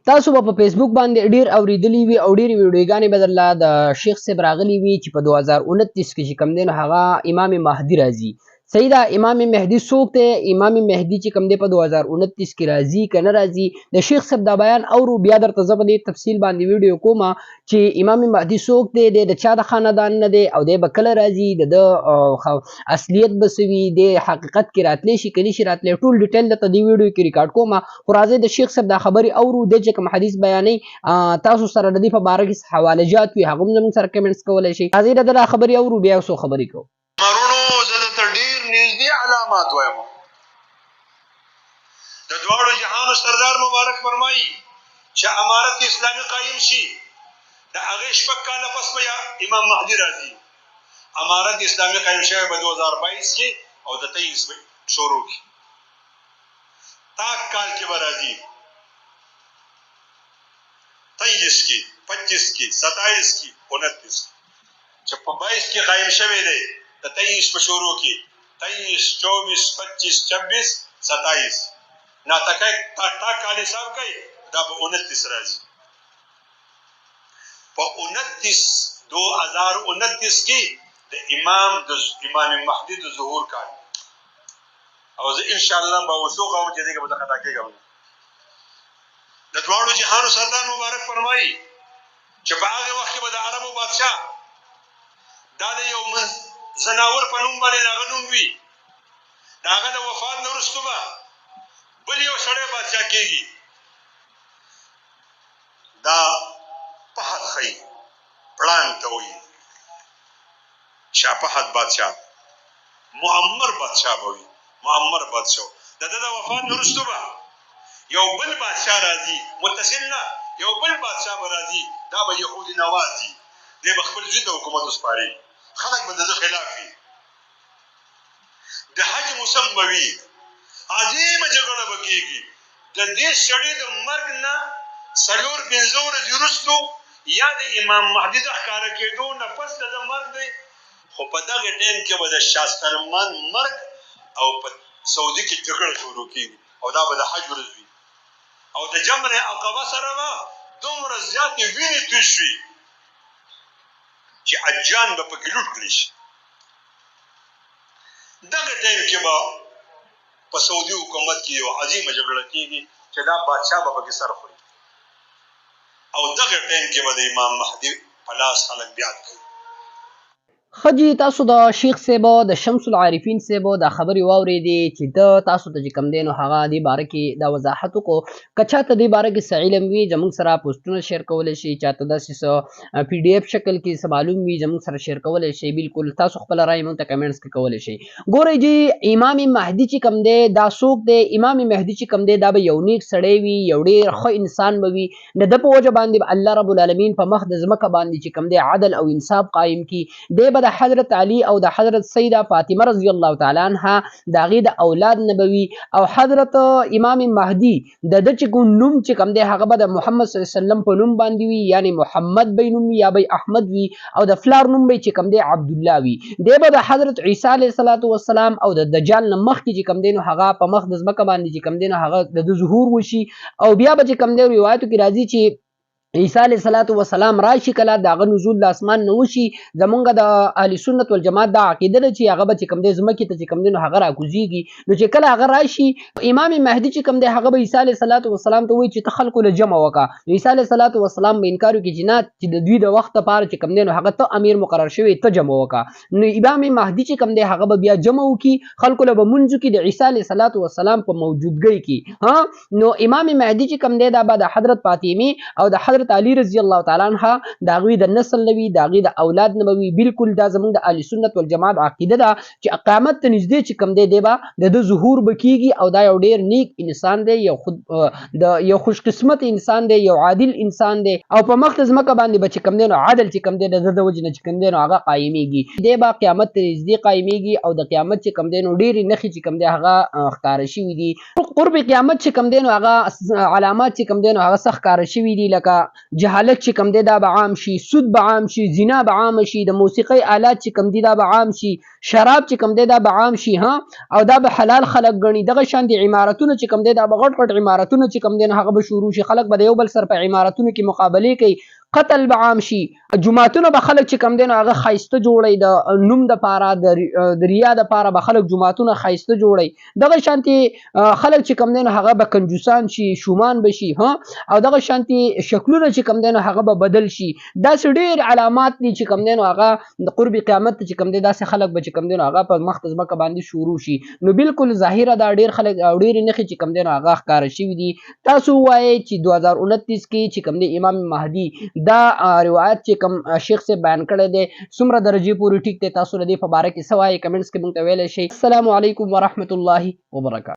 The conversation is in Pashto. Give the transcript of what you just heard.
تاسو په فیسبوک باندې ډیر اوریدلی وي او ډیر ویډیوګانې بدله د شیخ صاحب راغلی وي چې په 2029 کې چې کم دین هغه امام مهدی راځي. صحیح ده. امام مهدی څوک دی؟ امام مهدی چې کم دی په 2029 کې راځي که نه راځي، د شیخ صاحب دا بیان اورو، بیا درته زه په دې تفصیل باندې ویډیو کومه چې امام مهدی څوک دی، د چا د خاندان نه دی او دی به کله راځي، د اصلیت به څه وي، د حقیقت کې راتلی شي که نشي راتلی، ټول ډیټیل درته دې ویډیو کې ریکارډ کومه. خو راځئ د شیخ صاحب دا خبرې اورو، د چې کوم حدیث بیانوي تاسو سره د دې په باره کې حواله جات وي هغه هم زموږ سره کمنټس کولی شئ. راځئ د ده دا خبرې اورو، بیا یو څو خبرې کوو. مرونو زه درته ډېر نږدې علامات وایم. د دواړو جهانو سردار مبارک فرمایي چې امارت اسلامي قایم شي د هغې شپږ کاله پس به امام مهدي راځي. امارت اسلامي قایم شوی به 2022 کې او د 23 به شروع کړي. تاک کال کې به راځي، 23 کې، 25 کې، 27 کې، 29 چې په 22 کې قایم شوی دی، د 23 په شروع کې 23 24 25 26 27 ناتکای تا کال حساب کوي دا به 29 راځي. په 2029 کې د امام مهدي د ظهور کال او زه ان شاء الله به وسو کوم چې دغه به خطا کېږم. د دواړو جهانو سردار مبارک فرمایي چې په هغه وخت کې به د عربو بادشاه دا د یو زناور په نوم باندې هغه نوم وي، د هغه د وفات نه وروسته به بل یو سړی بادشاه کېږي. دا فهد ښیي، پړانګ ته وایي شاه فهد بادشاه، معمر بادشاه به وي، معمر بادشاه. د ده د وفات نه وروسته به یو بل بادشاه راځي، متصل نه، یو بل بادشاه به راځي، دا به یهودي نواز وي، دی به خپل زوی ته حکومت وسپاري، خلک به د ده خلاف وي. د حج موسم به وي، عظیمه جګړه به کېږي. د دې سړي د مرګ نه 4-5 ورځې وروستو یا د امام مهدي د ښکاره کېدو نه پس د ده مرګ دی، خو په دغه ټایم کې به د شاه سلمان مرګ او په سعودي کې جګړه شروع کېږي او دا به د حج ورځ وي او د جمر عقبه سره به دومره زیاتې وینې توی شوي چې حجان به پکې لوټ کړي شي. دغه ټایم کې به په سعودي حکومت کې یو عظیمه جګړه کېږي چې دا بادشاه به پکې سر خوري او دغه ټایم کې به د امام مهدي په لاس خلک بیعت کوي. خجی تاسو د شیخ صاحب د شمس العارفین صاحب د خبرې واورېدې چې د تاسو ته چې کم دی نو هغه دې باره کې دا وضاحت وکړو. که چاته دې باره کې څه علم وي زموږ سره پوسټونه شیر کولی شي، چاته داسې څه PDF شکل کې څه معلوم وي زموږ سره شیر کولی شي. بالکل تاسو خپله رایې موږ ته کمنټس کې کولی شي. ګورئ جی امام مهدي چې کم دی دا څوک دی؟ امام مهدي چې کم دی دا به یو نیک سړی وي، یو ډېر ښه انسان به وي. د ده په وجه باندې الله رب العالمین په مخ د ځمکه باندې چې کم دی عدل او انصاف قایم کي. دی به د حضرت علی او د حضرت سیده فاطمه رضی الله تعالی عنها د هغې د اولاد نبوي او حضرت امام مهدي د ده چې کوم نوم چې کوم دی هغه به د محمد صلی الله علیه وسلم په نوم باندې وي، یعنی محمد به نوم وي یا به احمد وي او د فلار نوم به چې کوم دی عبدالله وي. دی به د حضرت عیسی علیه السلام او د دجال نه مخکې چې کوم دی نو هغه په مخ د ځمکه باندې چې کوم دی نو هغه د ظهور وشي او بیا به چې کوم دی روایتو کې راځي چې عیسی علیه السلام راشي کله د هغه نزول د اسمان نه وشي. زمونږ د اهل سنت والجماعت دا عقیده ده چې هغه به چې کوم دی ځمکې ته چې کوم دی نو هغه راکوزیږي. نو چې کله هغه راشي امام مهدي چې کوم دی هغه به عیسی علیه السلام ته وایي چې ته خلکو له جمع وکړه. نو عیسی علیه السلام به انکار وکړي چې نه، چې د دوی د وخت لپاره چې کوم دی نو هغه ته امیر مقرر شوی، ته جمع وکړه. نو امام مهدي چې کوم دی هغه به بیا جمع وکړي، خلکو له به مونځ وکړي د عیسی علیه السلام په موجودګۍ کې. نو امام مهدي چې کوم دی دا به د حضرت فاطمه او د حضرت علی رضی الله تعالی عنها د هغوی د نسل نه وي، د هغوی د اولاد نه وي. بالکل دا زموږ د اهل سنت والجماعت عقیده ده چې قیامت ته نږدې چې کوم دی به د ده ظهور به کېږي او دا یو ډېر نیک انسان دی، یو خوش قسمت انسان دی، یو عادل انسان دی او په مخ د ځمکه باندې به چې کوم دی نو عدل چې کوم دی د ده د وجې نه چې کوم دی نو هغه قایمیږي. دی به قیامت ته نږدې قایمیږي او د قیامت چې کوم دی نو ډېرې نښې چې کوم دی هغه ښکاره شوي دي. قرب قیامت چې کوم دی نو هغه علامات چې کوم دی نو هغه څه ښکاره شوي دي، لکه جهالت چې کم دی دا به عام شي، سود به عام شي، زنا به عام شي، د موسیقۍ آلات چې کم دي دا به عام شي، شراب چې کم دی دا به عام شي ها، او دا به حلال خلک ګڼي. دغه شان دي عمارتونه چې کم دی دا به غټ غټ عمارتونه چې کم دی نو هغه به شروع شي، خلک به د یو بل سره په عمارتونو کې مقابلې کوي، قتل به عام شي. جمعتونه به خلک چې کم دی نو هغه ښایسته جوړوي، د نوم دپاره د ریا دپاره به خلک جمعتونه ښایسته جوړوي. دغه شانتې خلک چې کم دی نو هغه به کنجوسان شي، شومان به شي ها، او دغه شانتې شکلونه چې کم دی نو هغه به بدل شي. داسې ډېر علامات دي چې کم دی نو هغه د قرب قیامت چې کم دی داسې خلک به چې کم دی نو هغه په مخ د ځمکه باندې شروع شي. نو بالکل ظاهره دا ډېر خلک او ډېرې نښې چې کم دی نو هغه ښکاره شوي دي. تاسو ووایئ چې 2029 کې چې کم دی امام مهدي دا روایت چې کم شیخ صاحب بیان کړی دی څومره درجې پورې ټیک دی، تاسو د دې په باره کې څه وایئ؟ کمنټس کې موږ ته ویلی شئ. السلام علیکم ورحمة الله وبرکاته.